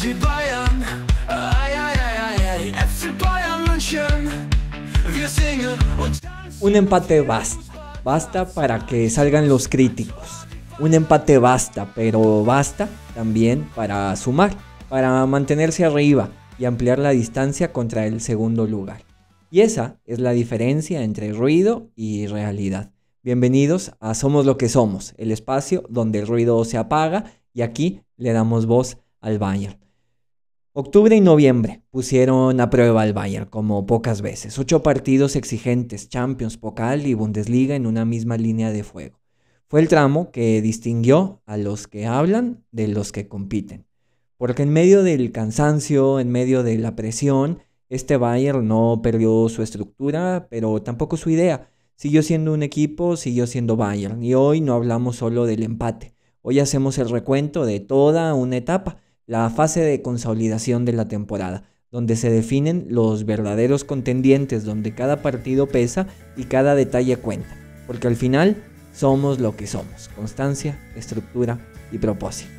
Die Bayern, ei, ei, ei, ei, ei, FC Bayern München, wir singen und tanzen. Un empate basta para que salgan los críticos. Un empate basta, pero basta también para sumar, para mantenerse arriba y ampliar la distancia contra el segundo lugar. Y esa es la diferencia entre ruido y realidad. Bienvenidos a Somos lo que somos, el espacio donde el ruido se apaga y aquí le damos voz al Bayern. Octubre y noviembre pusieron a prueba al Bayern como pocas veces. 8 partidos exigentes, Champions, Pokal y Bundesliga en una misma línea de fuego. Fue el tramo que distinguió a los que hablan de los que compiten. Porque en medio del cansancio, en medio de la presión, este Bayern no perdió su estructura, pero tampoco su idea. Siguió siendo un equipo, siguió siendo Bayern. Y hoy no hablamos solo del empate. Hoy hacemos el recuento de toda una etapa, la fase de consolidación de la temporada, donde se definen los verdaderos contendientes, donde cada partido pesa y cada detalle cuenta. Porque al final somos lo que somos: constancia, estructura y propósito.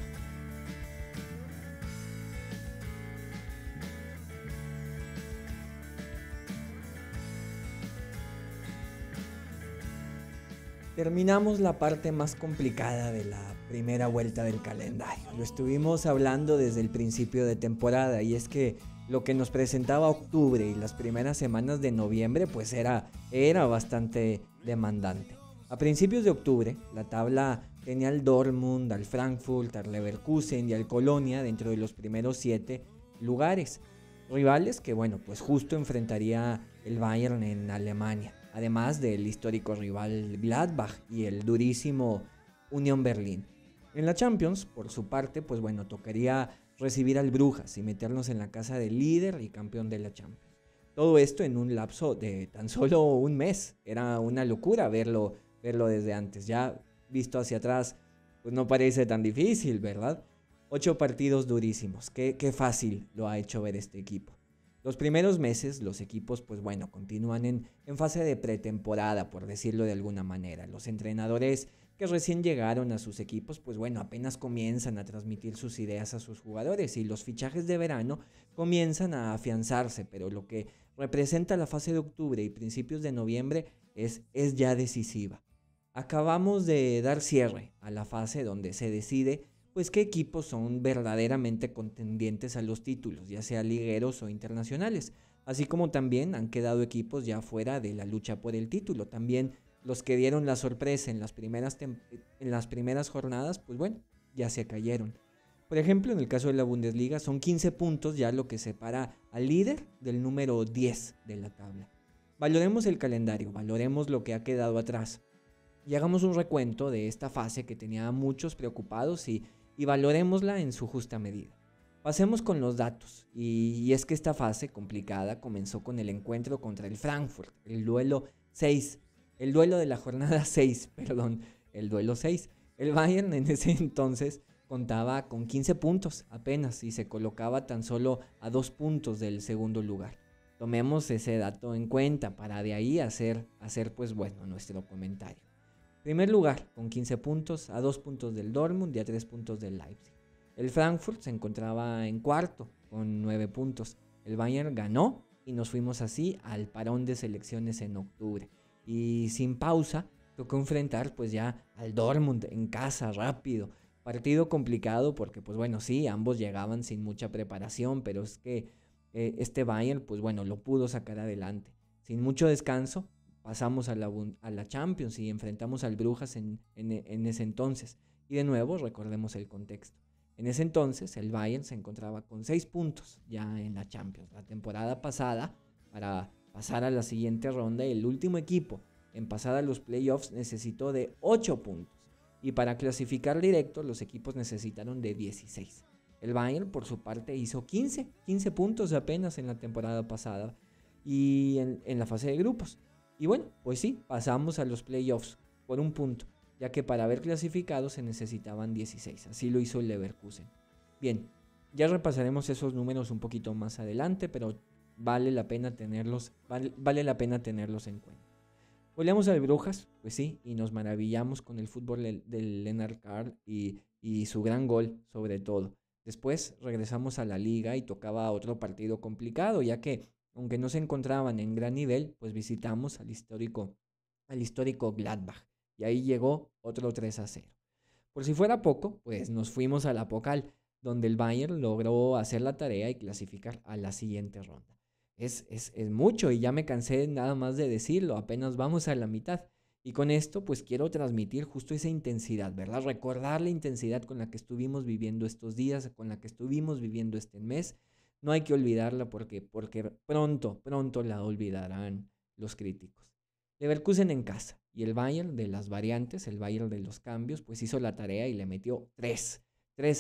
Terminamos la parte más complicada de la primera vuelta del calendario. Lo estuvimos hablando desde el principio de temporada, y es que lo que nos presentaba octubre y las primeras semanas de noviembre pues era bastante demandante. A principios de octubre la tabla tenía al Dortmund, al Frankfurt, al Leverkusen y al Colonia dentro de los primeros 7 lugares. Rivales que pues justo enfrentaría el Bayern en Alemania. Además del histórico rival Gladbach y el durísimo Unión Berlín. En la Champions, por su parte, tocaría recibir al Brujas y meternos en la casa del líder y campeón de la Champions. Todo esto en un lapso de tan solo un mes. Era una locura verlo desde antes. Ya visto hacia atrás, pues no parece tan difícil, ¿verdad? 8 partidos durísimos. Qué fácil lo ha hecho ver este equipo. Los primeros meses los equipos continúan en fase de pretemporada, por decirlo de alguna manera. Los entrenadores que recién llegaron a sus equipos apenas comienzan a transmitir sus ideas a sus jugadores, y los fichajes de verano comienzan a afianzarse, pero lo que representa la fase de octubre y principios de noviembre es ya decisiva. Acabamos de dar cierre a la fase donde se decide qué equipos son verdaderamente contendientes a los títulos, ya sea ligueros o internacionales, así como también han quedado equipos ya fuera de la lucha por el título. También los que dieron la sorpresa en las primeras jornadas, ya se cayeron. Por ejemplo, en el caso de la Bundesliga son 15 puntos ya lo que separa al líder del número 10 de la tabla. Valoremos el calendario, valoremos lo que ha quedado atrás y hagamos un recuento de esta fase que tenía a muchos preocupados y valoremosla en su justa medida. Pasemos con los datos, y es que esta fase complicada comenzó con el encuentro contra el Frankfurt, el duelo de la jornada 6, el duelo 6. El Bayern en ese entonces contaba con 15 puntos apenas y se colocaba tan solo a 2 puntos del segundo lugar. Tomemos ese dato en cuenta para de ahí hacer nuestro comentario. Primer lugar con 15 puntos, a 2 puntos del Dortmund y a 3 puntos del Leipzig. El Frankfurt se encontraba en cuarto con 9 puntos. El Bayern ganó y nos fuimos así al parón de selecciones en octubre. Y sin pausa tocó enfrentar ya al Dortmund en casa rápido. Partido complicado porque sí, ambos llegaban sin mucha preparación, pero es que este Bayern lo pudo sacar adelante. Sin mucho descanso pasamos a la Champions y enfrentamos al Brujas en ese entonces. Y de nuevo recordemos el contexto. En ese entonces el Bayern se encontraba con 6 puntos ya en la Champions. La temporada pasada, para pasar a la siguiente ronda, el último equipo en pasar a los playoffs necesitó de 8 puntos. Y para clasificar directo los equipos necesitaron de 16. El Bayern por su parte hizo 15 puntos apenas en la temporada pasada y en la fase de grupos. Y pasamos a los playoffs por un punto, ya que para haber clasificado se necesitaban 16. Así lo hizo el Leverkusen. Bien, ya repasaremos esos números un poquito más adelante, pero vale la pena tenerlos en cuenta. Volvemos al Brujas, y nos maravillamos con el fútbol del Lennart Karl y su gran gol sobre todo. Después regresamos a la liga y tocaba otro partido complicado, ya que aunque no se encontraban en gran nivel, pues visitamos al histórico Gladbach. Y ahí llegó otro 3-0. Por si fuera poco, pues nos fuimos a la Pokal, donde el Bayern logró hacer la tarea y clasificar a la siguiente ronda. Es mucho y ya me cansé nada más de decirlo, apenas vamos a la mitad. Y con esto pues quiero transmitir justo esa intensidad, ¿verdad? Recordar la intensidad con la que estuvimos viviendo estos días, con la que estuvimos viviendo este mes. No hay que olvidarla porque pronto la olvidarán los críticos. Leverkusen en casa y el Bayern de las variantes, el Bayern de los cambios, pues hizo la tarea y le metió 3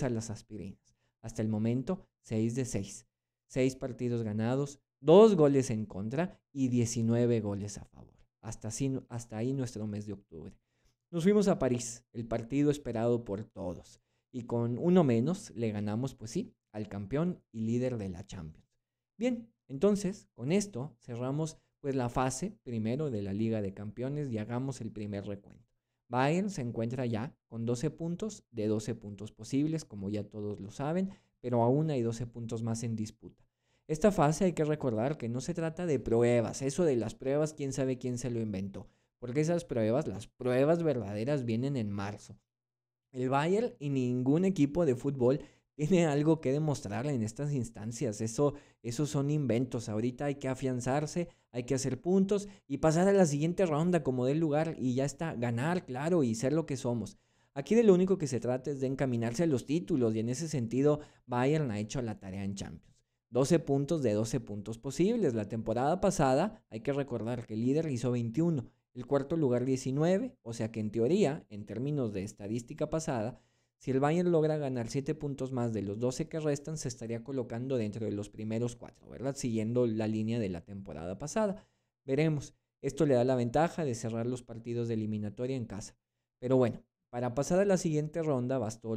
a las aspirinas. Hasta el momento, 6 de 6. 6 partidos ganados, 2 goles en contra y 19 goles a favor. Hasta ahí nuestro mes de octubre. Nos fuimos a París, el partido esperado por todos. Y con uno menos le ganamos, pues sí, al campeón y líder de la Champions. Bien, entonces, con esto cerramos pues la fase primero de la Liga de Campeones y hagamos el primer recuento. Bayern se encuentra ya con 12 puntos de 12 puntos posibles, como ya todos lo saben, pero aún hay 12 puntos más en disputa. Esta fase hay que recordar que no se trata de pruebas, eso de las pruebas, quién sabe quién se lo inventó, porque esas pruebas, las pruebas verdaderas vienen en marzo. El Bayern y ningún equipo de fútbol tiene algo que demostrar en estas instancias. Esos son inventos. Ahorita hay que afianzarse, hay que hacer puntos y pasar a la siguiente ronda como dé lugar y ya está, ganar, claro, y ser lo que somos. Aquí de lo único que se trata es de encaminarse a los títulos y en ese sentido Bayern ha hecho la tarea en Champions. 12 puntos de 12 puntos posibles. La temporada pasada, hay que recordar que el líder hizo 21, el cuarto lugar 19, o sea que en teoría, en términos de estadística pasada, si el Bayern logra ganar 7 puntos más de los 12 que restan, se estaría colocando dentro de los primeros 4, ¿verdad? Siguiendo la línea de la temporada pasada. Veremos. Esto le da la ventaja de cerrar los partidos de eliminatoria en casa. Pero bueno, para pasar a la siguiente ronda bastó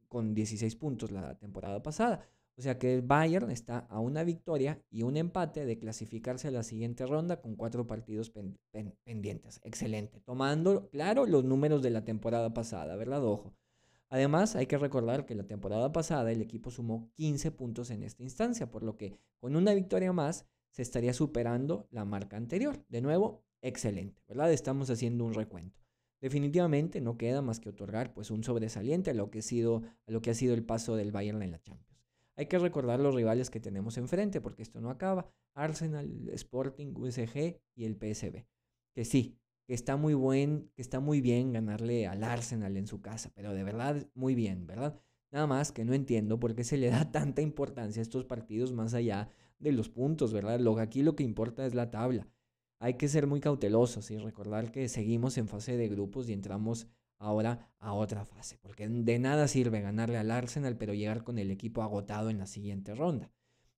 con 16 puntos la temporada pasada. O sea que el Bayern está a una victoria y un empate de clasificarse a la siguiente ronda con 4 partidos pendientes. Excelente. Tomando, claro, los números de la temporada pasada, ¿verdad? Ojo. Además, hay que recordar que la temporada pasada el equipo sumó 15 puntos en esta instancia, por lo que con una victoria más se estaría superando la marca anterior. De nuevo, excelente, ¿verdad? Estamos haciendo un recuento. Definitivamente no queda más que otorgar pues un sobresaliente a lo que ha sido el paso del Bayern en la Champions. Hay que recordar los rivales que tenemos enfrente porque esto no acaba. Arsenal, Sporting, USG y el PSV. Que sí, que está muy bien ganarle al Arsenal en su casa, pero de verdad muy bien, ¿verdad? Nada más que no entiendo por qué se le da tanta importancia a estos partidos más allá de los puntos, ¿verdad? Aquí lo que importa es la tabla. Hay que ser muy cautelosos y recordar que seguimos en fase de grupos y entramos ahora a otra fase, porque de nada sirve ganarle al Arsenal pero llegar con el equipo agotado en la siguiente ronda.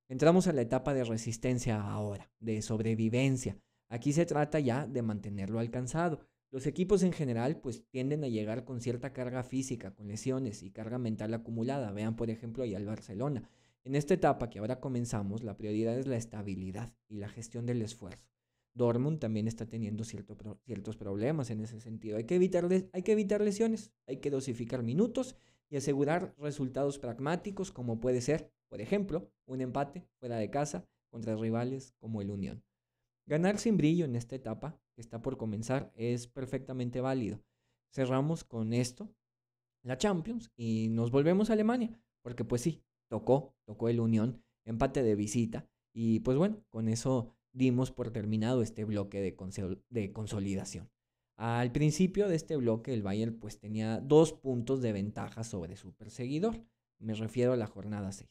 Entramos a la etapa de resistencia ahora, de sobrevivencia. Aquí se trata ya de mantenerlo alcanzado. Los equipos en general pues tienden a llegar con cierta carga física, con lesiones y carga mental acumulada. Vean por ejemplo ahí al Barcelona. En esta etapa que ahora comenzamos, la prioridad es la estabilidad y la gestión del esfuerzo. Dortmund también está teniendo ciertos problemas en ese sentido. Hay que evitar lesiones, hay que dosificar minutos y asegurar resultados pragmáticos como puede ser, por ejemplo, un empate fuera de casa contra rivales como el Unión. Ganar sin brillo en esta etapa que está por comenzar es perfectamente válido. Cerramos con esto la Champions y nos volvemos a Alemania, porque pues sí, tocó el Unión, empate de visita y pues bueno, con eso dimos por terminado este bloque de consolidación. Al principio de este bloque el Bayern pues tenía 2 puntos de ventaja sobre su perseguidor, me refiero a la jornada 6.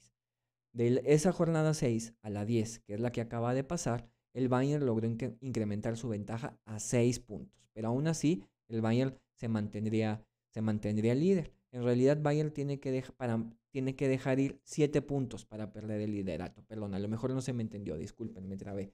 De esa jornada 6 a la 10, que es la que acaba de pasar, el Bayern logró incrementar su ventaja a 6 puntos, pero aún así el Bayern se mantendría líder. En realidad Bayern tiene que dejar ir 7 puntos para perder el liderato. Perdón, a lo mejor no se me entendió, disculpen, me trabé.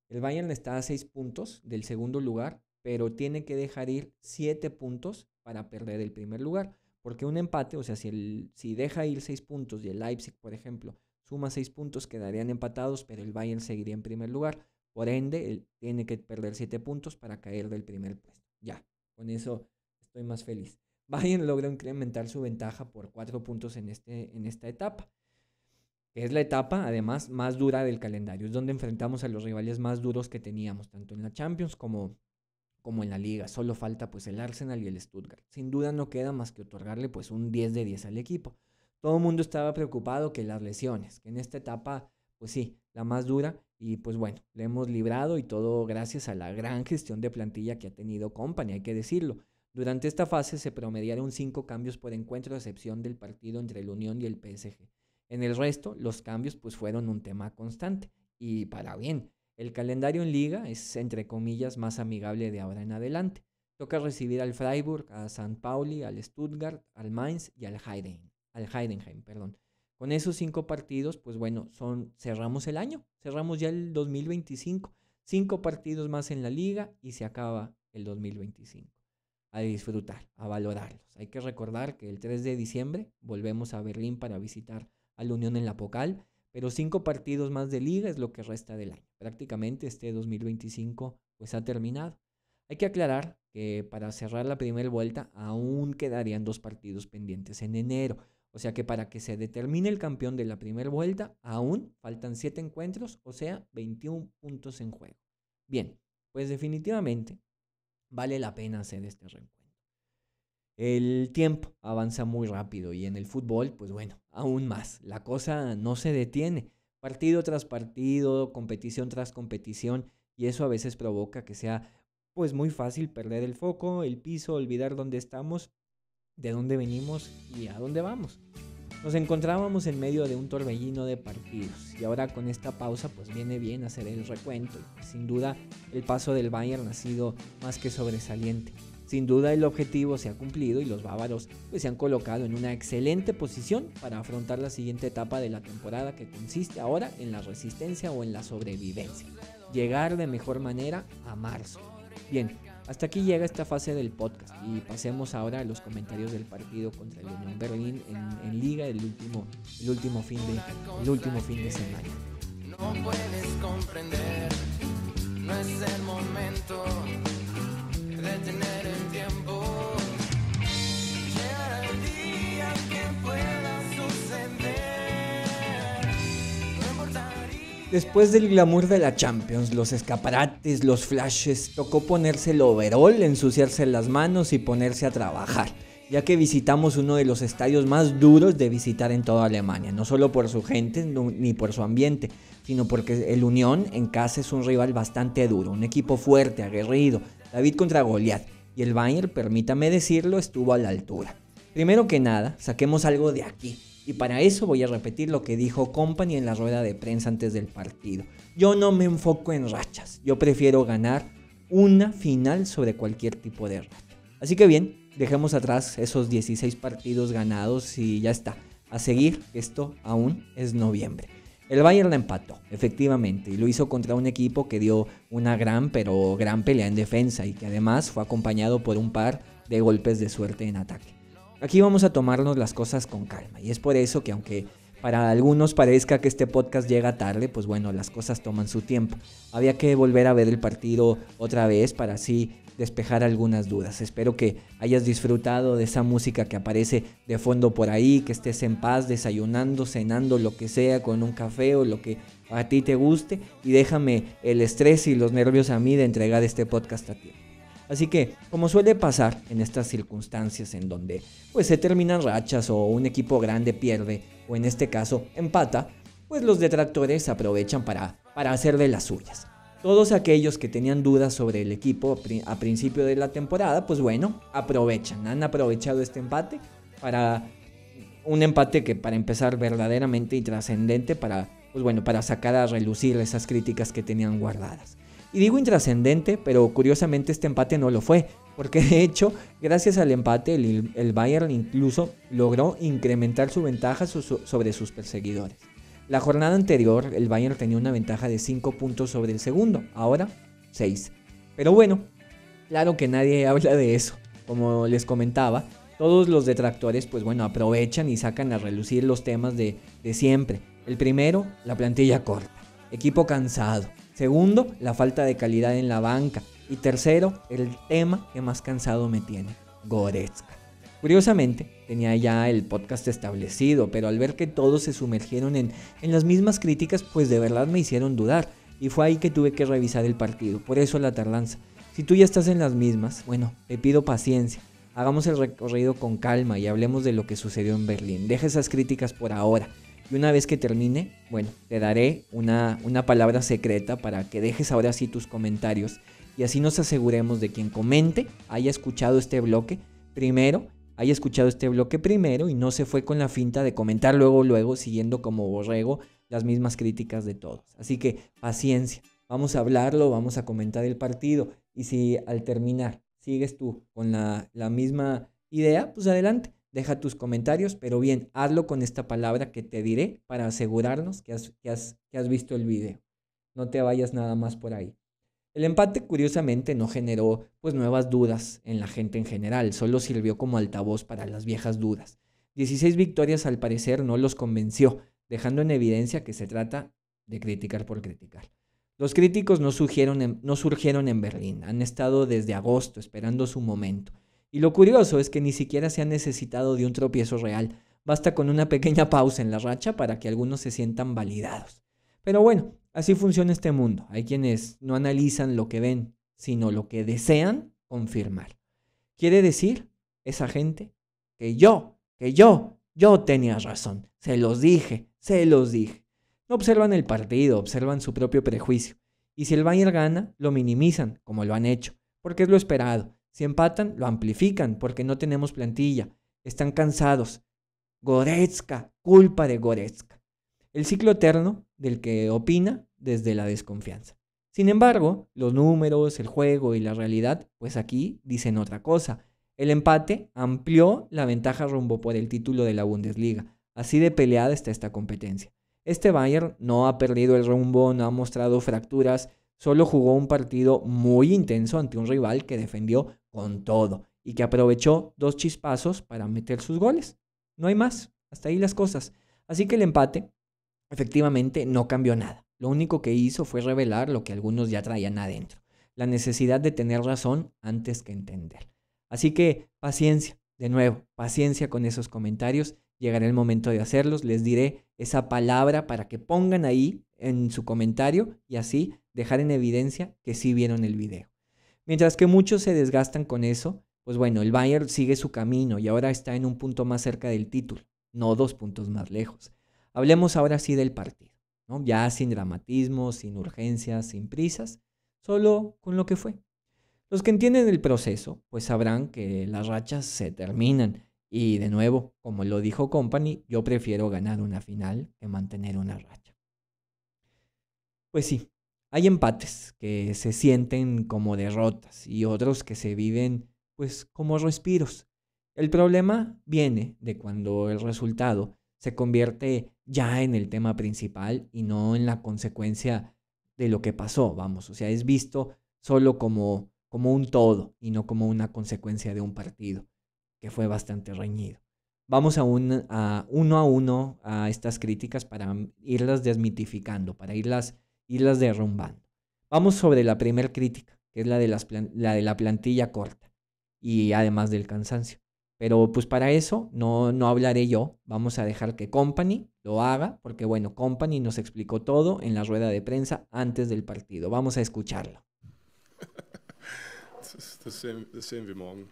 El Bayern está a 6 puntos del segundo lugar, pero tiene que dejar ir 7 puntos para perder el primer lugar. Porque un empate, o sea, si deja ir 6 puntos y el Leipzig, por ejemplo, suma 6 puntos, quedarían empatados, pero el Bayern seguiría en primer lugar. Por ende, él tiene que perder 7 puntos para caer del primer puesto. Ya, con eso estoy más feliz. Bayern logró incrementar su ventaja por 4 puntos en esta etapa, que es la etapa además más dura del calendario. Es donde enfrentamos a los rivales más duros que teníamos, tanto en la Champions como en la Liga. Solo falta pues el Arsenal y el Stuttgart. Sin duda no queda más que otorgarle pues un 10 de 10 al equipo. Todo el mundo estaba preocupado que las lesiones, que en esta etapa pues sí, la más dura, y pues bueno, le hemos librado, y todo gracias a la gran gestión de plantilla que ha tenido Kompany, hay que decirlo. Durante esta fase se promediaron 5 cambios por encuentro, a excepción del partido entre el Unión y el PSG. En el resto, los cambios pues fueron un tema constante, y para bien. El calendario en Liga es, entre comillas, más amigable de ahora en adelante. Toca recibir al Freiburg, a St. Pauli, al Stuttgart, al Mainz y al Heidenheim. Con esos 5 partidos, pues bueno, cerramos el año, cerramos ya el 2025. 5 partidos más en la Liga y se acaba el 2025. A disfrutar, a valorarlos. Hay que recordar que el 3 de diciembre volvemos a Berlín para visitar al Unión en la Pokal, pero 5 partidos más de Liga es lo que resta del año. Prácticamente este 2025 pues ha terminado. Hay que aclarar que para cerrar la primera vuelta aún quedarían 2 partidos pendientes en enero. O sea que para que se determine el campeón de la primera vuelta, aún faltan 7 encuentros, o sea, 21 puntos en juego. Bien, pues definitivamente vale la pena hacer este reencuentro. El tiempo avanza muy rápido y en el fútbol, pues bueno, aún más. La cosa no se detiene. Partido tras partido, competición tras competición, y eso a veces provoca que sea pues muy fácil perder el foco, el piso, olvidar dónde estamos, de dónde venimos y a dónde vamos. Nos encontrábamos en medio de un torbellino de partidos, y ahora con esta pausa pues viene bien hacer el recuento. Sin duda el paso del Bayern ha sido más que sobresaliente. Sin duda el objetivo se ha cumplido y los bávaros pues se han colocado en una excelente posición para afrontar la siguiente etapa de la temporada, que consiste ahora en la resistencia o en la sobrevivencia. Llegar de mejor manera a marzo. Bien, hasta aquí llega esta fase del podcast y pasemos ahora a los comentarios del partido contra el Unión Berlín en Liga, el último fin de semana. No puedes comprender, no es el momento de tener el tiempo. Llegará el día que pueda suceder. No importaría. Después del glamour de la Champions, los escaparates, los flashes, tocó ponerse el overall, ensuciarse las manos y ponerse a trabajar, ya que visitamos uno de los estadios más duros de visitar en toda Alemania, no solo por su gente ni por su ambiente, sino porque el Unión en casa es un rival bastante duro, un equipo fuerte, aguerrido, David contra Goliat, y el Bayern, permítame decirlo, estuvo a la altura. Primero que nada, saquemos algo de aquí. Y para eso voy a repetir lo que dijo Kompany en la rueda de prensa antes del partido. Yo no me enfoco en rachas, yo prefiero ganar una final sobre cualquier tipo de racha. Así que bien, dejemos atrás esos 16 partidos ganados y ya está. A seguir, esto aún es noviembre. El Bayern la empató, efectivamente, y lo hizo contra un equipo que dio una gran pelea en defensa y que además fue acompañado por un par de golpes de suerte en ataque. Aquí vamos a tomarnos las cosas con calma, y es por eso que aunque para algunos parezca que este podcast llega tarde, pues bueno, las cosas toman su tiempo. Había que volver a ver el partido otra vez para así despejar algunas dudas. Espero que hayas disfrutado de esa música que aparece de fondo por ahí, que estés en paz, desayunando, cenando, lo que sea, con un café o lo que a ti te guste, y déjame el estrés y los nervios a mí de entregar este podcast a ti. Así que, como suele pasar en estas circunstancias en donde pues se terminan rachas o un equipo grande pierde, o en este caso empata, pues los detractores aprovechan para hacer de las suyas. Todos aquellos que tenían dudas sobre el equipo a principio de la temporada, pues bueno, han aprovechado este empate para un empate que, para empezar, verdaderamente intrascendente para sacar a relucir esas críticas que tenían guardadas. Y digo intrascendente, pero curiosamente este empate no lo fue, porque de hecho, gracias al empate, el Bayern incluso logró incrementar su ventaja sobre sus perseguidores. La jornada anterior, el Bayern tenía una ventaja de 5 puntos sobre el segundo, ahora 6. Pero bueno, claro que nadie habla de eso. Como les comentaba, todos los detractores pues bueno, aprovechan y sacan a relucir los temas de siempre. El primero, la plantilla corta, equipo cansado. Segundo, la falta de calidad en la banca. Y tercero, el tema que más cansado me tiene, Goretzka. Curiosamente, tenía ya el podcast establecido, pero al ver que todos se sumergieron en las mismas críticas, pues de verdad me hicieron dudar. Y fue ahí que tuve que revisar el partido, por eso la tardanza. Si tú ya estás en las mismas, bueno, te pido paciencia. Hagamos el recorrido con calma y hablemos de lo que sucedió en Berlín. Deja esas críticas por ahora. Y una vez que termine, bueno, te daré una palabra secreta para que dejes ahora sí tus comentarios. Y así nos aseguremos de quien comente haya escuchado este bloque primero y no se fue con la finta de comentar luego, siguiendo como borrego las mismas críticas de todos. Así que paciencia, vamos a hablarlo, vamos a comentar el partido. Y si al terminar sigues tú con la misma idea, pues adelante, deja tus comentarios, pero bien, hazlo con esta palabra que te diré para asegurarnos que has visto el video. No te vayas nada más por ahí. El empate, curiosamente, no generó pues nuevas dudas en la gente en general, solo sirvió como altavoz para las viejas dudas. 16 victorias al parecer no los convenció, dejando en evidencia que se trata de criticar por criticar. Los críticos no surgieron en Berlín, han estado desde agosto esperando su momento. Y lo curioso es que ni siquiera se ha necesitado de un tropiezo real, basta con una pequeña pausa en la racha para que algunos se sientan validados. Pero bueno, así funciona este mundo. Hay quienes no analizan lo que ven, sino lo que desean confirmar. Quiere decir, esa gente, que yo tenía razón. Se los dije. No observan el partido, observan su propio prejuicio. Y si el Bayern gana, lo minimizan, como lo han hecho, porque es lo esperado. Si empatan, lo amplifican, porque no tenemos plantilla. Están cansados. Goretzka, culpa de Goretzka. El ciclo eterno del que opina desde la desconfianza. Sin embargo, los números, el juego y la realidad, pues aquí dicen otra cosa. El empate amplió la ventaja rumbo por el título de la Bundesliga. Así de peleada está esta competencia. Este Bayern no ha perdido el rumbo, no ha mostrado fracturas, solo jugó un partido muy intenso ante un rival que defendió con todo y que aprovechó 2 chispazos para meter sus goles. No hay más, hasta ahí las cosas. Así que el empate efectivamente no cambió nada. Lo único que hizo fue revelar lo que algunos ya traían adentro, la necesidad de tener razón antes que entender. Así que paciencia, de nuevo, paciencia con esos comentarios. Llegará el momento de hacerlos, les diré esa palabra para que pongan ahí en su comentario y así dejar en evidencia que sí vieron el video. Mientras que muchos se desgastan con eso, pues bueno, el Bayern sigue su camino y ahora está en un punto más cerca del título, no 2 puntos más lejos. Hablemos ahora sí del partido, ¿no? Ya sin dramatismo, sin urgencias, sin prisas, solo con lo que fue. Los que entienden el proceso, pues sabrán que las rachas se terminan. Y de nuevo, como lo dijo Kompany, yo prefiero ganar una final que mantener una racha. Pues sí, hay empates que se sienten como derrotas y otros que se viven pues como respiros. El problema viene de cuando el resultado se convierte ya en el tema principal y no en la consecuencia de lo que pasó, vamos. O sea, es visto solo como un todo y no como una consecuencia de un partido que fue bastante reñido. Vamos uno a uno a estas críticas para irlas desmitificando, para irlas derrumbando. Vamos sobre la primera crítica, que es la de la plantilla corta y además del cansancio. Pero pues para eso no hablaré yo, vamos a dejar que Kompany lo haga, porque bueno, Kompany nos explicó todo en la rueda de prensa antes del partido. Vamos a escucharlo. Das sehen wir morgen.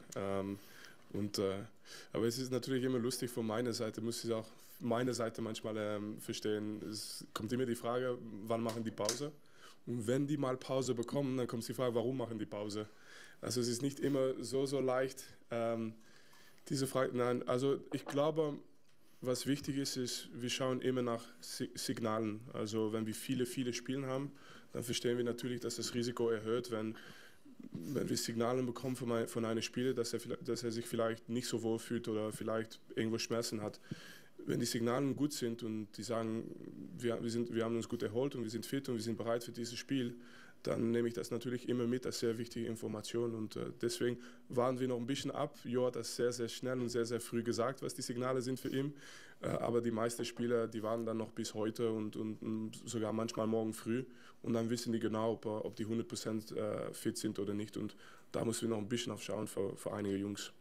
Aber es ist natürlich immer lustig von meiner Seite, muss ich auch meine Seite manchmal verstehen. Es kommt immer die Frage, wann machen die Pause? Und wenn die mal Pause bekommen, dann kommt die Frage, warum machen die Pause? Also es ist nicht immer so leicht, diese Frage. Nein, also ich glaube, was wichtig ist, wir schauen immer nach Signalen. Also wenn wir viele Spiele haben, dann verstehen wir natürlich, dass das Risiko erhöht, wenn wir Signale bekommen von einem Spieler, dass er sich vielleicht nicht so wohl fühlt oder vielleicht irgendwo Schmerzen hat. Wenn die Signale gut sind und die sagen, wir haben uns gut erholt und wir sind fit und wir sind bereit für dieses Spiel, dann nehme ich das natürlich immer mit als sehr wichtige Information und deswegen warten wir noch ein bisschen ab. Jo hat das sehr schnell und sehr früh gesagt, was die Signale sind für ihn, aber die meisten Spieler, die warten dann noch bis heute und sogar manchmal morgen früh und dann wissen die genau, ob die 100% fit sind oder nicht und da müssen wir noch ein bisschen aufschauen für einige Jungs.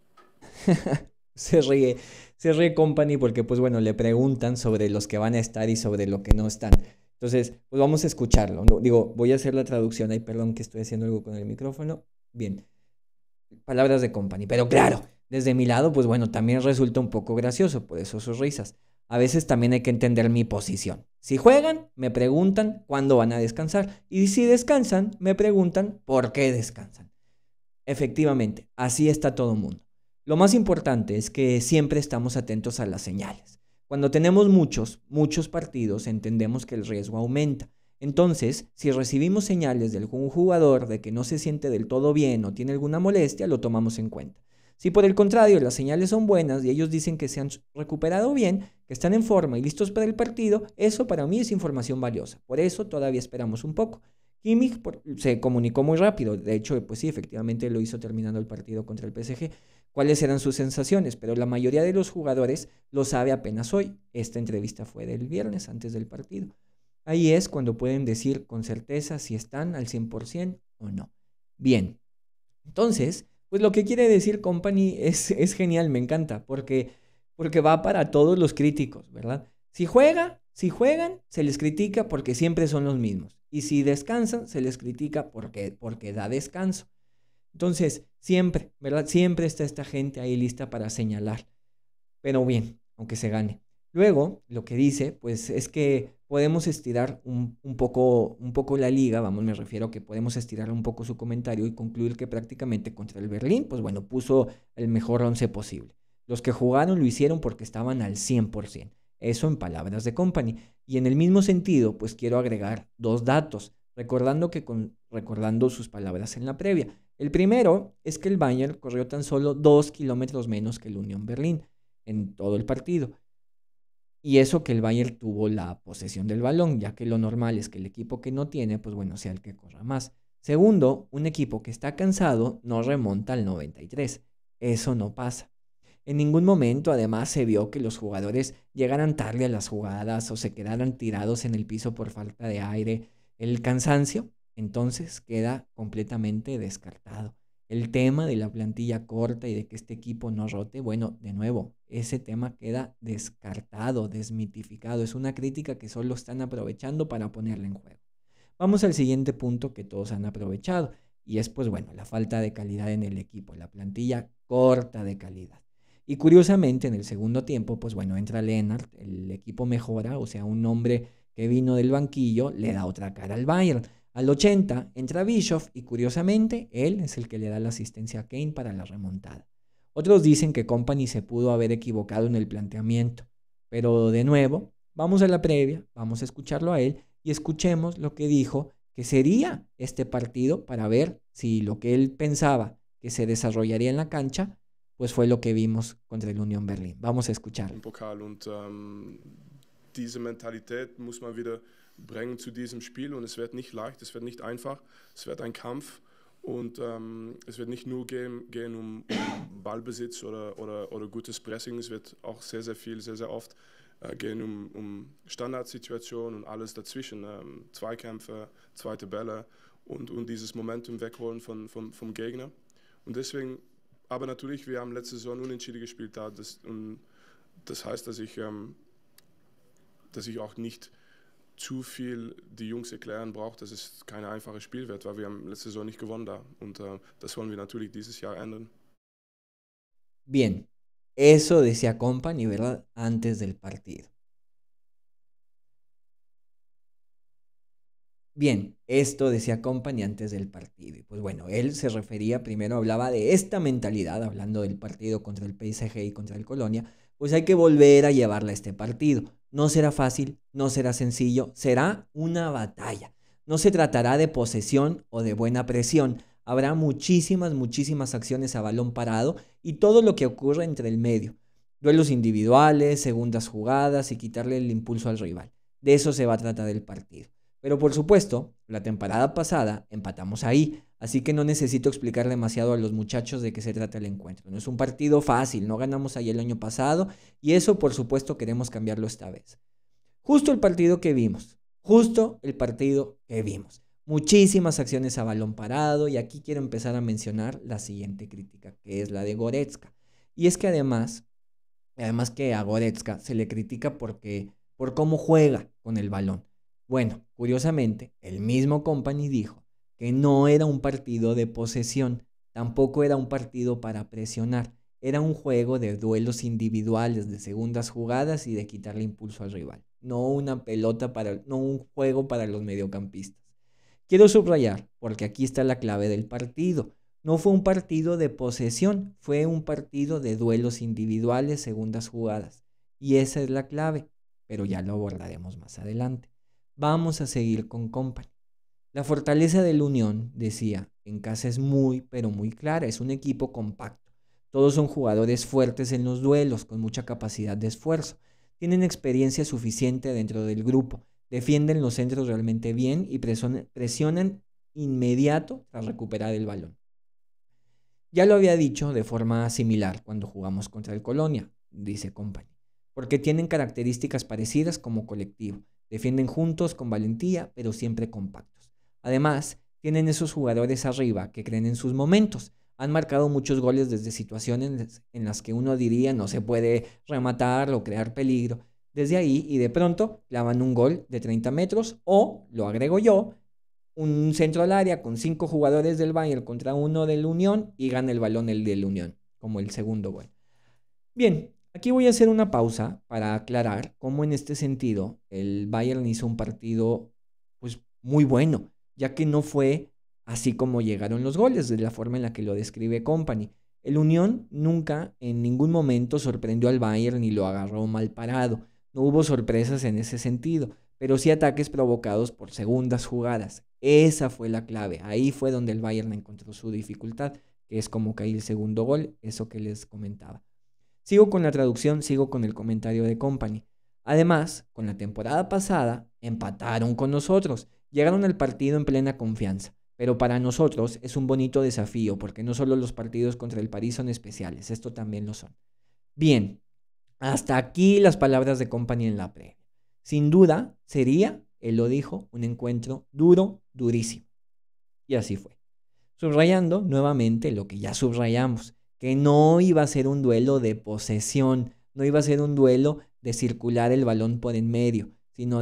Se ríe Company porque pues bueno, le preguntan sobre los que van a estar y sobre lo que no están. Entonces, pues vamos a escucharlo. No, digo, voy a hacer la traducción. Ay, perdón que estoy haciendo algo con el micrófono. Bien, palabras de Company. Pero claro, desde mi lado, pues bueno, también resulta un poco gracioso, por eso sus risas. A veces también hay que entender mi posición. Si juegan, me preguntan cuándo van a descansar. Y si descansan, me preguntan por qué descansan. Efectivamente, así está todo el mundo. Lo más importante es que siempre estamos atentos a las señales. Cuando tenemos muchos partidos, entendemos que el riesgo aumenta. Entonces, si recibimos señales de algún jugador de que no se siente del todo bien o tiene alguna molestia, lo tomamos en cuenta. Si por el contrario las señales son buenas y ellos dicen que se han recuperado bien, que están en forma y listos para el partido, eso para mí es información valiosa. Por eso todavía esperamos un poco. Kimmich se comunicó muy rápido, de hecho, pues sí, efectivamente lo hizo terminando el partido contra el PSG. ¿Cuáles eran sus sensaciones? Pero la mayoría de los jugadores lo sabe apenas hoy. Esta entrevista fue del viernes, antes del partido. Ahí es cuando pueden decir con certeza si están al 100% o no. Bien, entonces, pues lo que quiere decir Company es genial, me encanta, porque va para todos los críticos, ¿verdad? Si juegan, se les critica porque siempre son los mismos. Y si descansan, se les critica porque da descanso. Entonces, siempre, ¿verdad? Siempre está esta gente ahí lista para señalar. Pero bien, aunque se gane. Luego, lo que dice, pues es que podemos estirar un poco la liga, vamos, me refiero a que podemos estirar un poco su comentario y concluir que prácticamente contra el Berlín, pues bueno, puso el mejor 11 posible. Los que jugaron lo hicieron porque estaban al 100%. Eso en palabras de Company. Y en el mismo sentido, pues quiero agregar dos datos, recordando sus palabras en la previa. El primero es que el Bayern corrió tan solo 2 kilómetros menos que el Unión Berlín en todo el partido. Y eso que el Bayern tuvo la posesión del balón, ya que lo normal es que el equipo que no tiene, pues bueno, sea el que corra más. Segundo, un equipo que está cansado no remonta al 93. Eso no pasa. En ningún momento, además, se vio que los jugadores llegaran tarde a las jugadas o se quedaran tirados en el piso por falta de aire. El cansancio, entonces, queda completamente descartado. El tema de la plantilla corta y de que este equipo no rote, bueno, de nuevo, ese tema queda descartado, desmitificado. Es una crítica que solo están aprovechando para ponerla en juego. Vamos al siguiente punto que todos han aprovechado y es, pues bueno, la falta de calidad en el equipo, la plantilla corta de calidad. Y curiosamente, en el segundo tiempo, pues bueno, entra Lennart, el equipo mejora, o sea, un hombre que vino del banquillo le da otra cara al Bayern. Al 80 entra Bischoff y curiosamente él es el que le da la asistencia a Kane para la remontada. Otros dicen que Company se pudo haber equivocado en el planteamiento, pero de nuevo, vamos a la previa, vamos a escucharlo a él y escuchemos lo que dijo que sería este partido para ver si lo que él pensaba que se desarrollaría en la cancha, pues fue lo que vimos contra el Unión Berlín. Vamos a escucharlo. Im Pokal und diese Mentalität muss man wieder bringen zu diesem Spiel und es wird nicht leicht, es wird nicht einfach, es wird ein Kampf und es wird nicht nur gehen um Ballbesitz oder gutes Pressing, es wird auch sehr oft gehen um Standardsituationen und alles dazwischen, Zweikämpfe, zweite Bälle und dieses Momentum wegholen vom Gegner und deswegen, aber natürlich, wir haben letzte Saison unentschieden gespielt, das heißt, dass ich auch nicht zu viel die Jungs erklären brauche, dass es kein einfaches Spiel wird, weil wir haben letzte Saison nicht gewonnen da. Und das wollen wir natürlich dieses Jahr ändern. Bien, eso decía Company, ¿verdad? Antes del partido. Bien, esto decía Company antes del partido. Y pues bueno, él se refería, primero hablaba de esta mentalidad, hablando del partido contra el PSG y contra el Colonia, pues hay que volver a llevarla a este partido. No será fácil, no será sencillo, será una batalla. No se tratará de posesión o de buena presión. Habrá muchísimas acciones a balón parado y todo lo que ocurre entre el medio. Duelos individuales, segundas jugadas y quitarle el impulso al rival. De eso se va a tratar el partido. Pero por supuesto, la temporada pasada empatamos ahí, así que no necesito explicar demasiado a los muchachos de qué se trata el encuentro. No es un partido fácil, no ganamos ahí el año pasado y eso por supuesto queremos cambiarlo esta vez. Justo el partido que vimos. Muchísimas acciones a balón parado y aquí quiero empezar a mencionar la siguiente crítica, que es la de Goretzka. Y es que además que a Goretzka se le critica por cómo juega con el balón. Bueno, curiosamente, el mismo Kompany dijo que no era un partido de posesión, tampoco era un partido para presionar, era un juego de duelos individuales, de segundas jugadas y de quitarle impulso al rival, no un juego para los mediocampistas. Quiero subrayar, porque aquí está la clave del partido. No fue un partido de posesión, fue un partido de duelos individuales, segundas jugadas. Y esa es la clave, pero ya lo abordaremos más adelante. Vamos a seguir con Kompany. La fortaleza del Unión, decía, en casa es muy, pero muy clara, es un equipo compacto. Todos son jugadores fuertes en los duelos, con mucha capacidad de esfuerzo. Tienen experiencia suficiente dentro del grupo, defienden los centros realmente bien y presionan inmediato tras recuperar el balón. Ya lo había dicho de forma similar cuando jugamos contra el Colonia, dice Kompany, porque tienen características parecidas como colectivo. Defienden juntos con valentía, pero siempre compactos. Además, tienen esos jugadores arriba que creen en sus momentos. Han marcado muchos goles desde situaciones en las que uno diría no se puede rematar o crear peligro. Desde ahí y de pronto clavan un gol de 30 metros o, lo agrego yo, un centro al área con 5 jugadores del Bayern contra uno del Unión y gana el balón el del Unión, como el segundo gol. Bien, aquí voy a hacer una pausa para aclarar cómo en este sentido el Bayern hizo un partido pues muy bueno, ya que no fue así como llegaron los goles, de la forma en la que lo describe Kompany. El Unión nunca en ningún momento sorprendió al Bayern ni lo agarró mal parado. No hubo sorpresas en ese sentido, pero sí ataques provocados por segundas jugadas. Esa fue la clave. Ahí fue donde el Bayern encontró su dificultad, que es como cae el segundo gol, eso que les comentaba. Sigo con la traducción, sigo con el comentario de Kompany. Además, con la temporada pasada, empataron con nosotros. Llegaron al partido en plena confianza. Pero para nosotros es un bonito desafío, porque no solo los partidos contra el París son especiales, esto también lo son. Bien, hasta aquí las palabras de Kompany en la previa. Sin duda, sería, él lo dijo, un encuentro duro, durísimo. Y así fue. Subrayando nuevamente lo que ya subrayamos, que no iba a ser un duelo de posesión, no iba a ser un duelo de circular el balón por en medio, sino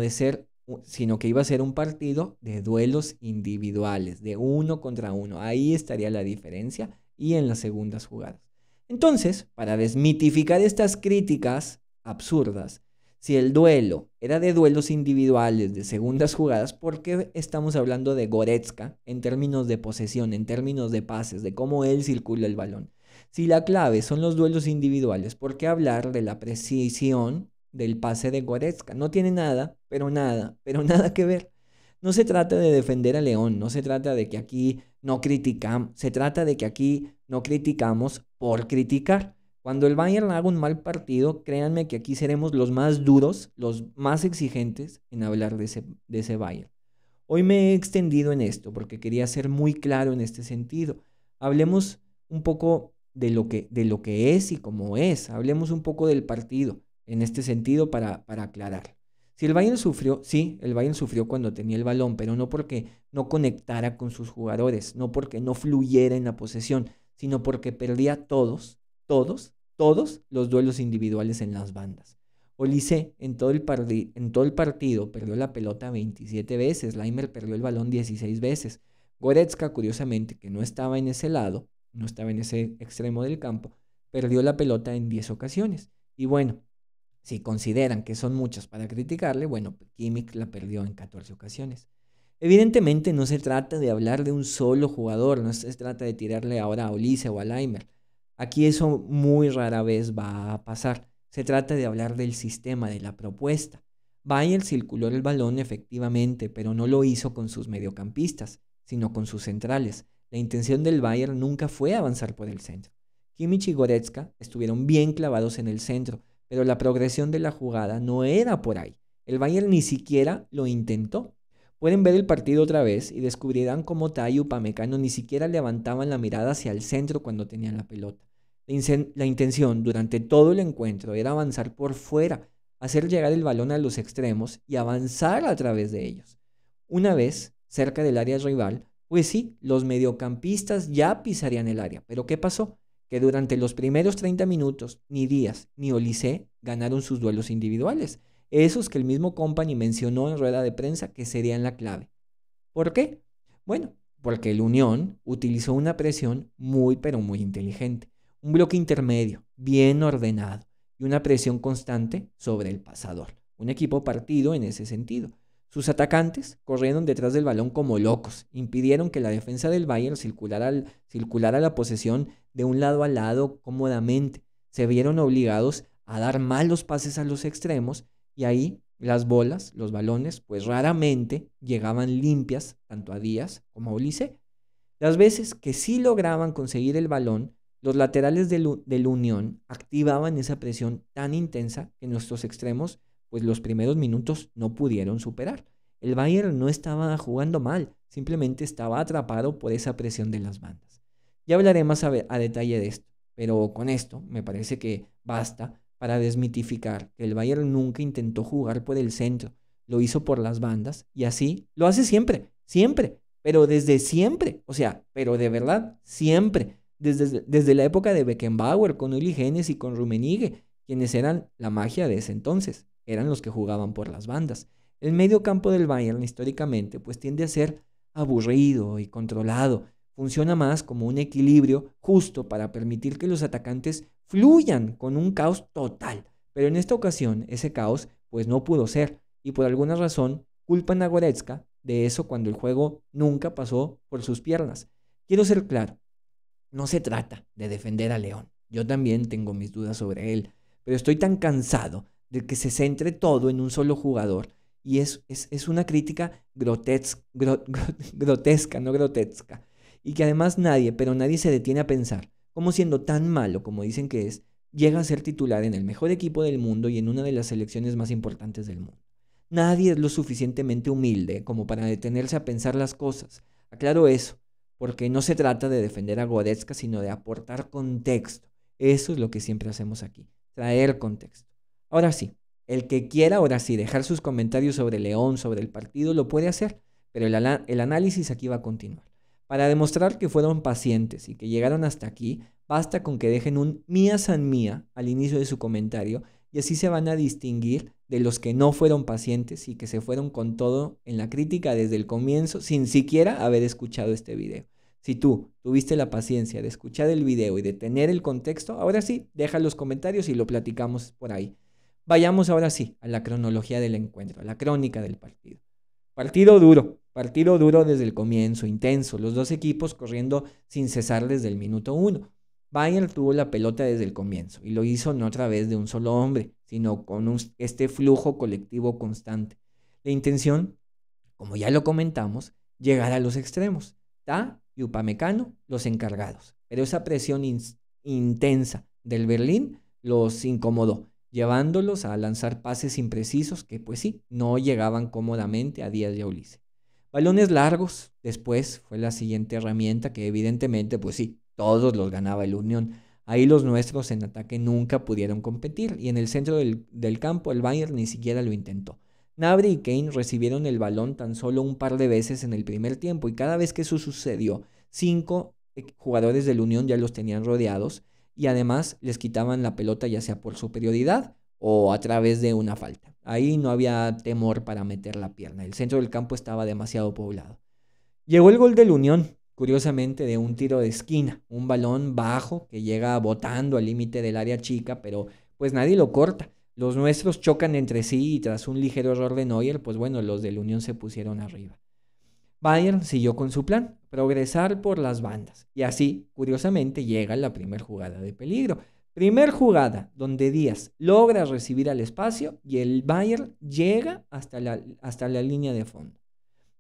que iba a ser un partido de duelos individuales, de uno contra uno. Ahí estaría la diferencia y en las segundas jugadas. Entonces, para desmitificar estas críticas absurdas, si el duelo era de duelos individuales, de segundas jugadas, ¿por qué estamos hablando de Goretzka en términos de posesión, en términos de pases, de cómo él circula el balón? Si la clave son los duelos individuales, ¿por qué hablar de la precisión del pase de Goretzka? No tiene nada, pero nada que ver. No se trata de defender a León, no se trata de que aquí no criticamos, se trata de que aquí no criticamos por criticar. Cuando el Bayern haga un mal partido, créanme que aquí seremos los más duros, los más exigentes en hablar de ese Bayern. Hoy me he extendido en esto porque quería ser muy claro en este sentido. Hablemos un poco de lo que es y cómo es. Hablemos un poco del partido en este sentido para aclarar. Si el Bayern sufrió, sí, el Bayern sufrió cuando tenía el balón, pero no porque no conectara con sus jugadores, no porque no fluyera en la posesión, sino porque perdía todos los duelos individuales en las bandas. Olise en todo el partido perdió la pelota 27 veces, Laimer perdió el balón 16 veces. Goretzka, curiosamente, que no estaba en ese lado, no estaba en ese extremo del campo, perdió la pelota en 10 ocasiones. Y bueno, si consideran que son muchas para criticarle, bueno, Kimmich la perdió en 14 ocasiones. Evidentemente no se trata de hablar de un solo jugador, no se trata de tirarle ahora a Olise o a Laimer. Aquí eso muy rara vez va a pasar. Se trata de hablar del sistema, de la propuesta. Bayern circuló el balón efectivamente, pero no lo hizo con sus mediocampistas, sino con sus centrales. La intención del Bayern nunca fue avanzar por el centro. Kimmich y Goretzka estuvieron bien clavados en el centro, pero la progresión de la jugada no era por ahí. El Bayern ni siquiera lo intentó. Pueden ver el partido otra vez y descubrirán cómo Tai y Upamecano ni siquiera levantaban la mirada hacia el centro cuando tenían la pelota. La intención durante todo el encuentro era avanzar por fuera, hacer llegar el balón a los extremos y avanzar a través de ellos. Una vez cerca del área rival, pues sí, los mediocampistas ya pisarían el área. ¿Pero qué pasó? que durante los primeros 30 minutos ni Díaz ni Olise ganaron sus duelos individuales, esos que el mismo Company mencionó en rueda de prensa que serían la clave. ¿Por qué? Bueno, porque el Unión utilizó una presión muy pero muy inteligente, un bloque intermedio, bien ordenado y una presión constante sobre el pasador. Un equipo partido en ese sentido. Sus atacantes corrieron detrás del balón como locos, impidieron que la defensa del Bayern circulara la posesión de un lado a lado cómodamente. Se vieron obligados a dar malos pases a los extremos y ahí las bolas, los balones, pues raramente llegaban limpias tanto a Díaz como a Olise. Las veces que sí lograban conseguir el balón, los laterales del Unión activaban esa presión tan intensa que nuestros extremos pues los primeros minutos no pudieron superar. El Bayern no estaba jugando mal, simplemente estaba atrapado por esa presión de las bandas. Ya hablaré más a detalle de esto, pero con esto me parece que basta para desmitificar que el Bayern nunca intentó jugar por el centro, lo hizo por las bandas y así lo hace siempre, siempre, pero desde siempre, o sea, pero de verdad, siempre, desde la época de Beckenbauer con Uli Hoeneß y con Rummenigge, quienes eran la magia de ese entonces. Eran los que jugaban por las bandas. El medio campo del Bayern históricamente pues tiende a ser aburrido y controlado. Funciona más como un equilibrio justo para permitir que los atacantes fluyan con un caos total. Pero en esta ocasión ese caos pues no pudo ser y por alguna razón culpan a Goretzka de eso cuando el juego nunca pasó por sus piernas. Quiero ser claro, no se trata de defender a León. Yo también tengo mis dudas sobre él, pero estoy tan cansado de que se centre todo en un solo jugador. Y es una crítica grotesca, no grotesca. Y que además nadie se detiene a pensar cómo siendo tan malo como dicen que es, llega a ser titular en el mejor equipo del mundo y en una de las selecciones más importantes del mundo. Nadie es lo suficientemente humilde como para detenerse a pensar las cosas. Aclaro eso, porque no se trata de defender a Goretzka, sino de aportar contexto. Eso es lo que siempre hacemos aquí, traer contexto. Ahora sí, el que quiera ahora sí dejar sus comentarios sobre León, sobre el partido, lo puede hacer, pero el análisis aquí va a continuar. Para demostrar que fueron pacientes y que llegaron hasta aquí, basta con que dejen un mía san mía al inicio de su comentario y así se van a distinguir de los que no fueron pacientes y que se fueron con todo en la crítica desde el comienzo sin siquiera haber escuchado este video. Si tú tuviste la paciencia de escuchar el video y de tener el contexto, ahora sí, deja los comentarios y lo platicamos por ahí. Vayamos ahora sí a la cronología del encuentro, a la crónica del partido. Partido duro desde el comienzo, intenso, los dos equipos corriendo sin cesar desde el minuto 1. Bayern tuvo la pelota desde el comienzo y lo hizo no a través de un solo hombre, sino con este flujo colectivo constante. La intención, como ya lo comentamos, llegar a los extremos. Ta y Upamecano los encargados, pero esa presión intensa del Berlín los incomodó, llevándolos a lanzar pases imprecisos que pues sí, no llegaban cómodamente a Díaz y a Olise. Balones largos, después fue la siguiente herramienta que evidentemente pues sí, todos los ganaba el Unión. Ahí los nuestros en ataque nunca pudieron competir y en el centro del campo el Bayern ni siquiera lo intentó. Gnabry y Kane recibieron el balón tan solo un par de veces en el primer tiempo y cada vez que eso sucedió, 5 jugadores del Unión ya los tenían rodeados y además les quitaban la pelota ya sea por superioridad o a través de una falta. Ahí no había temor para meter la pierna. El centro del campo estaba demasiado poblado. Llegó el gol del Unión, curiosamente de un tiro de esquina, un balón bajo que llega botando al límite del área chica, pero pues nadie lo corta. Los nuestros chocan entre sí y tras un ligero error de Neuer, pues bueno, los del Unión se pusieron arriba. Bayern siguió con su plan, progresar por las bandas. Y así, curiosamente, llega la primera jugada de peligro. Primer jugada donde Díaz logra recibir al espacio y el Bayern llega hasta la línea de fondo.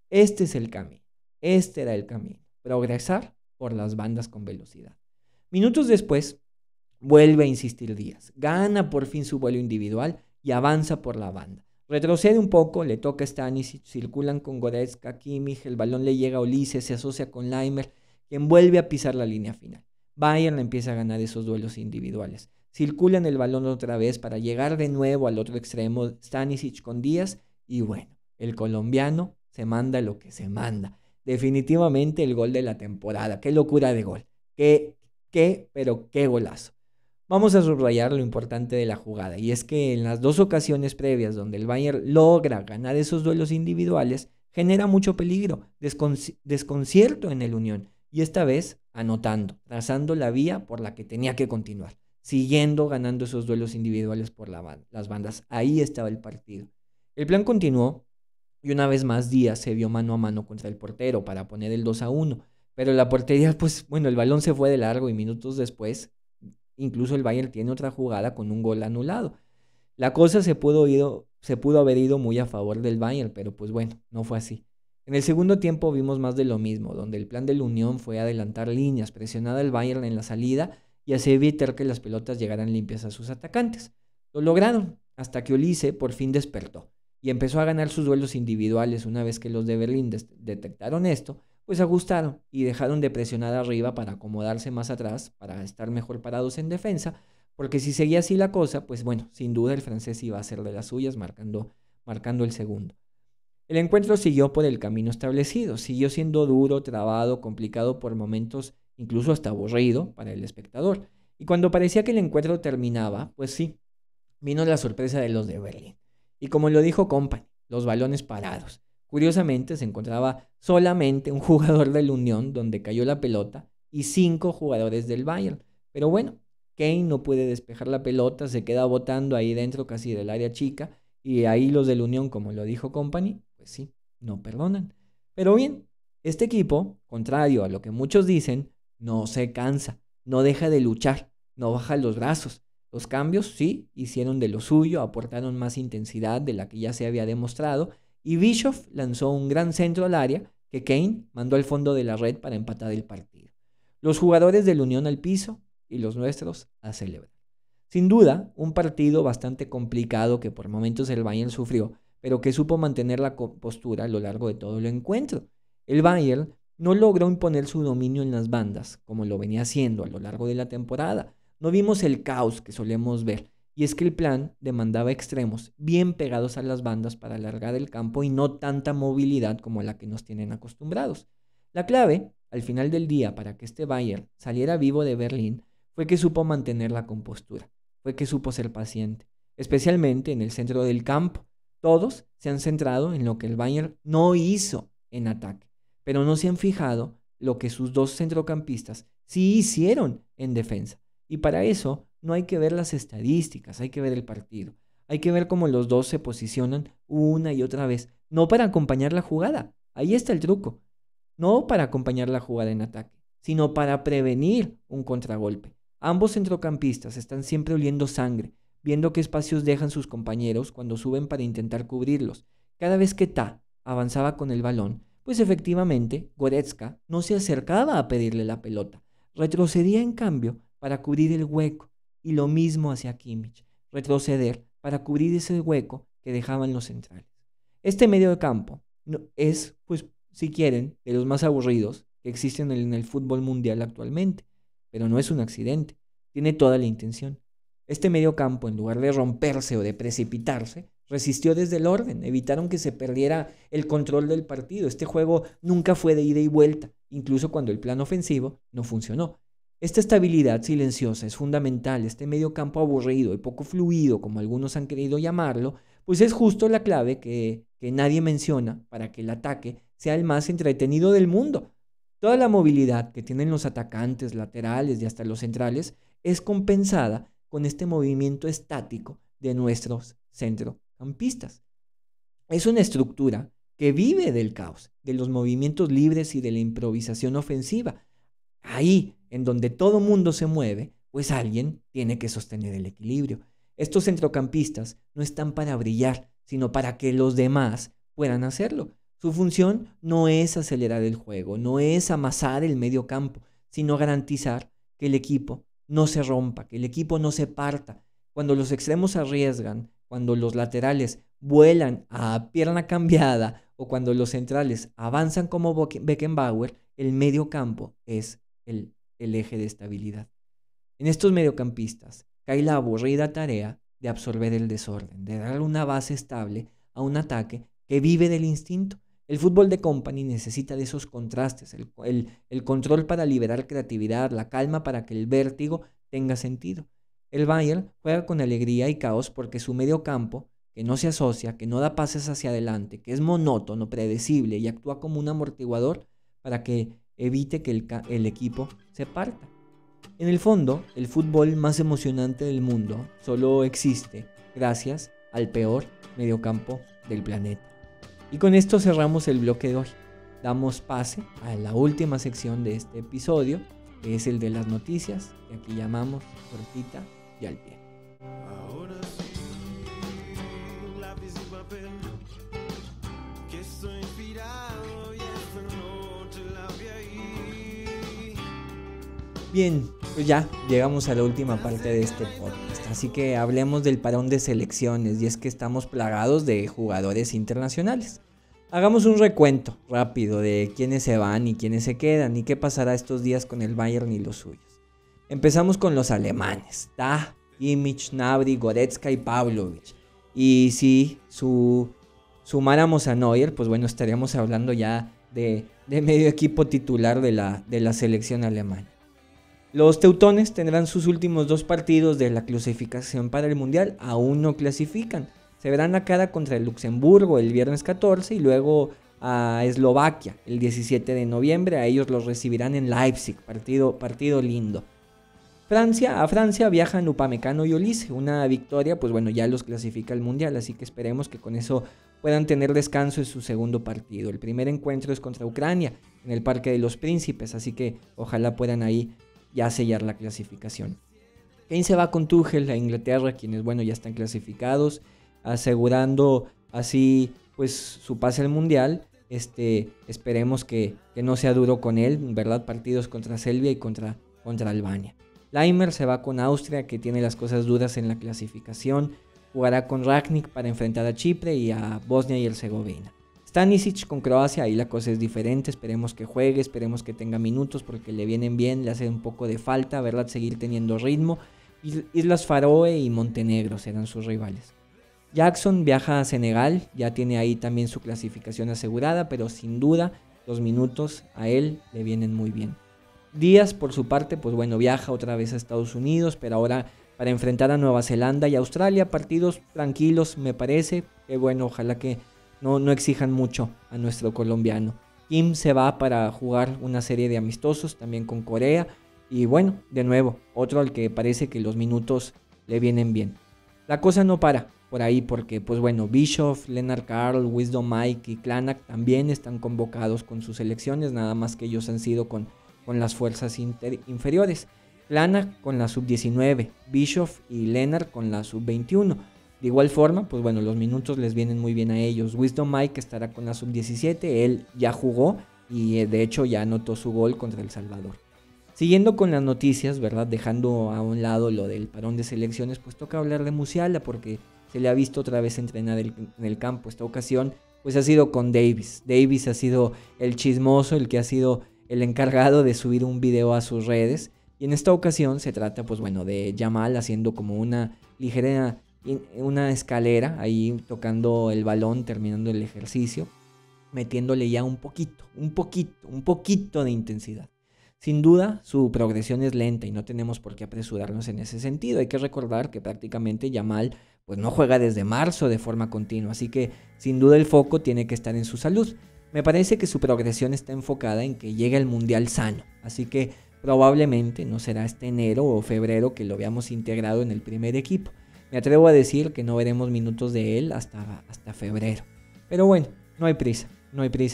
Este es el camino. Este era el camino. Progresar por las bandas con velocidad. Minutos después, vuelve a insistir Díaz. Gana por fin su vuelo individual y avanza por la banda. Retrocede un poco, le toca a Stanisic, circulan con Goretzka, Kimmich, el balón le llega a Olise, se asocia con Laimer, quien vuelve a pisar la línea final. Bayern empieza a ganar esos duelos individuales. Circulan el balón otra vez para llegar de nuevo al otro extremo, Stanisic con Díaz, y bueno, el colombiano se manda lo que se manda. Definitivamente el gol de la temporada. Qué locura de gol. pero qué golazo. Vamos a subrayar lo importante de la jugada, y es que en las 2 ocasiones previas donde el Bayern logra ganar esos duelos individuales, genera mucho peligro, desconcierto en el Unión, y esta vez anotando, trazando la vía por la que tenía que continuar, siguiendo ganando esos duelos individuales por las bandas. Ahí estaba el partido. El plan continuó y una vez más Díaz se vio mano a mano contra el portero para poner el 2-1, pero la portería, pues bueno, el balón se fue de largo y minutos después, incluso el Bayern tiene otra jugada con un gol anulado. La cosa se pudo haber ido muy a favor del Bayern, pero pues bueno, no fue así. En el segundo tiempo vimos más de lo mismo, donde el plan de la Unión fue adelantar líneas, presionar al Bayern en la salida y así evitar que las pelotas llegaran limpias a sus atacantes. Lo lograron, hasta que Olise por fin despertó y empezó a ganar sus duelos individuales. Una vez que los de Berlín detectaron esto, pues ajustaron y dejaron de presionar arriba para acomodarse más atrás, para estar mejor parados en defensa, porque si seguía así la cosa, pues bueno, sin duda el francés iba a hacer de las suyas, marcando el segundo. El encuentro siguió por el camino establecido, siguió siendo duro, trabado, complicado por momentos, incluso hasta aburrido para el espectador. Y cuando parecía que el encuentro terminaba, pues sí, vino la sorpresa de los de Berlín. Y como lo dijo Kompany, los balones parados. Curiosamente se encontraba solamente un jugador del Unión donde cayó la pelota y 5 jugadores del Bayern. Pero bueno, Kane no puede despejar la pelota, se queda botando ahí dentro casi del área chica, y ahí los del Unión, como lo dijo Kompany, pues sí, no perdonan. Pero bien, este equipo, contrario a lo que muchos dicen, no se cansa, no deja de luchar, no baja los brazos. Los cambios, sí, hicieron de lo suyo, aportaron más intensidad de la que ya se había demostrado, y Bischoff lanzó un gran centro al área que Kane mandó al fondo de la red para empatar el partido. Los jugadores del Unión al piso y los nuestros a celebrar. Sin duda, un partido bastante complicado que por momentos el Bayern sufrió, pero que supo mantener la compostura a lo largo de todo el encuentro. El Bayern no logró imponer su dominio en las bandas, como lo venía haciendo a lo largo de la temporada. No vimos el caos que solemos ver, y es que el plan demandaba extremos bien pegados a las bandas para alargar el campo y no tanta movilidad como la que nos tienen acostumbrados. La clave, al final del día, para que este Bayern saliera vivo de Berlín, fue que supo mantener la compostura, fue que supo ser paciente, especialmente en el centro del campo. Todos se han centrado en lo que el Bayern no hizo en ataque, pero no se han fijado lo que sus 2 centrocampistas sí hicieron en defensa. Y para eso no hay que ver las estadísticas, hay que ver el partido. Hay que ver cómo los 2 se posicionan una y otra vez, no para acompañar la jugada, ahí está el truco, no para acompañar la jugada en ataque, sino para prevenir un contragolpe. Ambos centrocampistas están siempre oliendo sangre, viendo qué espacios dejan sus compañeros cuando suben para intentar cubrirlos. Cada vez que Ta avanzaba con el balón, pues efectivamente Goretzka no se acercaba a pedirle la pelota, retrocedía en cambio para cubrir el hueco, y lo mismo hacia Kimmich, retroceder para cubrir ese hueco que dejaban los centrales. Este medio de campo es, pues, si quieren, de los más aburridos que existen en el fútbol mundial actualmente, pero no es un accidente, tiene toda la intención. Este medio campo, en lugar de romperse o de precipitarse, resistió desde el orden, evitaron que se perdiera el control del partido. Este juego nunca fue de ida y vuelta, incluso cuando el plan ofensivo no funcionó. Esta estabilidad silenciosa es fundamental. Este medio campo aburrido y poco fluido, como algunos han querido llamarlo, pues es justo la clave que nadie menciona para que el ataque sea el más entretenido del mundo. Toda la movilidad que tienen los atacantes, laterales y hasta los centrales es compensada con este movimiento estático de nuestros centrocampistas. Es una estructura que vive del caos, de los movimientos libres y de la improvisación ofensiva. Ahí, en donde todo mundo se mueve, pues alguien tiene que sostener el equilibrio. Estos centrocampistas no están para brillar, sino para que los demás puedan hacerlo. Su función no es acelerar el juego, no es amasar el medio campo, sino garantizar que el equipo no se rompa, que el equipo no se parta. Cuando los extremos arriesgan, cuando los laterales vuelan a pierna cambiada o cuando los centrales avanzan como Beckenbauer, el medio campo es el eje de estabilidad. En estos mediocampistas cae la aburrida tarea de absorber el desorden, de dar una base estable a un ataque que vive del instinto. El fútbol de Kompany necesita de esos contrastes, el control para liberar creatividad, la calma para que el vértigo tenga sentido. El Bayern juega con alegría y caos porque su medio campo, que no se asocia, que no da pases hacia adelante, que es monótono, predecible y actúa como un amortiguador para que evite que el equipo se parta. En el fondo, el fútbol más emocionante del mundo solo existe gracias al peor mediocampo del planeta. Y con esto cerramos el bloque de hoy. Damos pase a la última sección de este episodio, que es el de las noticias, que aquí llamamos cortita y al pie. Ahora sí, lápiz y papel, que estoy inspirado y esta noche la vi ahí. Bien, pues ya llegamos a la última parte de este podcast, así que hablemos del parón de selecciones, y es que estamos plagados de jugadores internacionales. Hagamos un recuento rápido de quiénes se van y quiénes se quedan y qué pasará estos días con el Bayern y los suyos. Empezamos con los alemanes, Tah, Kimmich, Gnabry, Goretzka y Pavlovic. Y si sumáramos a Neuer, pues bueno, estaríamos hablando ya de medio equipo titular de la selección alemana. Los teutones tendrán sus últimos 2 partidos de la clasificación para el Mundial, aún no clasifican. Se verán la cara contra el Luxemburgo el viernes 14 y luego a Eslovaquia el 17 de noviembre. A ellos los recibirán en Leipzig, partido lindo. A Francia viajan Upamecano y Olise. Una victoria, pues bueno, ya los clasifica al Mundial, así que esperemos que con eso puedan tener descanso en su segundo partido. El primer encuentro es contra Ucrania en el Parque de los Príncipes, así que ojalá puedan ahí ya sellar la clasificación. Kane se va con Tuchel a Inglaterra, quienes bueno ya están clasificados, asegurando así pues su pase al Mundial. Esperemos que no sea duro con él, ¿verdad? Partidos contra Serbia y contra Albania. Laimer se va con Austria, que tiene las cosas duras en la clasificación. Jugará con Rangnick para enfrentar a Chipre y a Bosnia y Herzegovina. Stanisic con Croacia, ahí la cosa es diferente, esperemos que juegue, esperemos que tenga minutos porque le vienen bien, le hace un poco de falta, ¿verdad? Seguir teniendo ritmo. Islas Faroe y Montenegro serán sus rivales. Jackson viaja a Senegal, ya tiene ahí también su clasificación asegurada, pero sin duda los minutos a él le vienen muy bien. Díaz, por su parte, pues bueno, viaja otra vez a Estados Unidos, pero ahora para enfrentar a Nueva Zelanda y Australia, partidos tranquilos me parece, que bueno, ojalá que no exijan mucho a nuestro colombiano. Kim se va para jugar una serie de amistosos también con Corea, y bueno, de nuevo, otro al que parece que los minutos le vienen bien. La cosa no para por ahí porque, pues bueno, Bischoff, Lennart Karl, Wisdom Mike y Klanak también están convocados con sus selecciones, nada más que ellos han sido con las fuerzas inferiores. Klanak con la sub-19, Bischoff y Lennart con la sub-21. De igual forma, pues bueno, los minutos les vienen muy bien a ellos. Wisdom Mike estará con la sub-17, él ya jugó y de hecho ya anotó su gol contra El Salvador. Siguiendo con las noticias, ¿verdad? Dejando a un lado lo del parón de selecciones, pues toca hablar de Musiala porque se le ha visto otra vez entrenar en el campo. Esta ocasión pues ha sido con Davis. Davis ha sido el chismoso, el que ha sido el encargado de subir un video a sus redes. Y en esta ocasión se trata pues bueno de Yamal haciendo como una ligera una escalera ahí tocando el balón, terminando el ejercicio, metiéndole ya un poquito de intensidad. Sin duda, su progresión es lenta y no tenemos por qué apresurarnos en ese sentido. Hay que recordar que prácticamente Yamal pues no juega desde marzo de forma continua, así que sin duda el foco tiene que estar en su salud. Me parece que su progresión está enfocada en que llegue al Mundial sano, así que probablemente no será este enero o febrero que lo veamos integrado en el primer equipo. Me atrevo a decir que no veremos minutos de él hasta febrero. Pero bueno, no hay prisa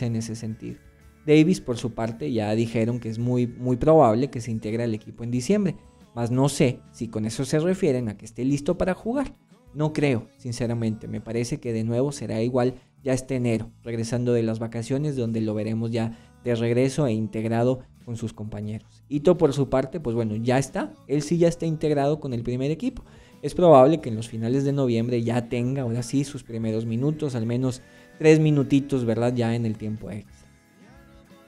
en ese sentido. Davis, por su parte, ya dijeron que es muy probable que se integre al equipo en diciembre, mas no sé si con eso se refieren a que esté listo para jugar. No creo, sinceramente, me parece que de nuevo será igual ya este enero, regresando de las vacaciones donde lo veremos ya de regreso e integrado con sus compañeros. Ito, por su parte, pues bueno, él sí ya está integrado con el primer equipo. Es probable que en los finales de noviembre ya tenga, ahora sí, sus primeros minutos, al menos 3 minutitos, ¿verdad? Ya en el tiempo extra.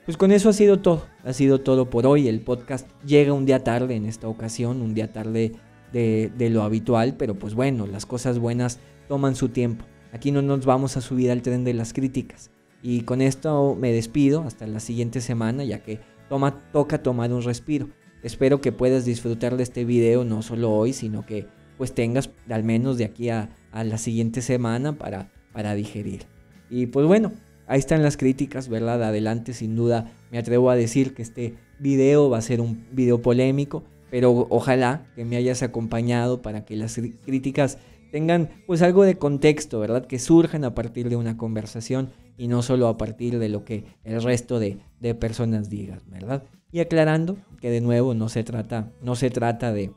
Pues con eso ha sido todo por hoy. El podcast llega un día tarde en esta ocasión, un día tarde de lo habitual, pero pues bueno, las cosas buenas toman su tiempo. Aquí no nos vamos a subir al tren de las críticas. Y con esto me despido hasta la siguiente semana, ya que toca tomar un respiro. Espero que puedas disfrutar de este video no solo hoy, sino que pues tengas al menos de aquí a la siguiente semana para digerir. Y pues bueno, ahí están las críticas, ¿verdad? Adelante, sin duda me atrevo a decir que este video va a ser un video polémico, pero ojalá que me hayas acompañado para que las críticas tengan pues algo de contexto, ¿verdad? Que surjan a partir de una conversación y no solo a partir de lo que el resto de personas digan, ¿verdad? Y aclarando que de nuevo no se trata de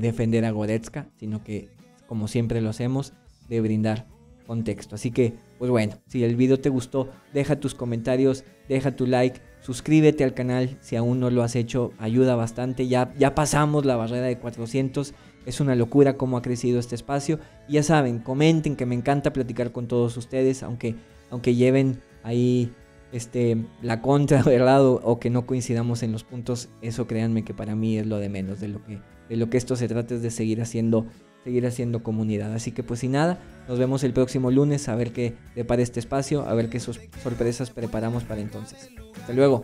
defender a Goretzka, sino que, como siempre lo hacemos, de brindar contexto. Así que, pues bueno, si el video te gustó, deja tus comentarios, deja tu like, suscríbete al canal si aún no lo has hecho, ayuda bastante. Ya pasamos la barrera de 400, es una locura cómo ha crecido este espacio. Y ya saben, comenten, que me encanta platicar con todos ustedes, aunque lleven ahí la contra, ¿verdad? O que no coincidamos en los puntos, eso créanme que para mí es lo de menos. De lo que esto se trata es de seguir haciendo comunidad. Así que pues sin nada, nos vemos el próximo lunes a ver qué depara este espacio, a ver qué sorpresas preparamos para entonces. Hasta luego.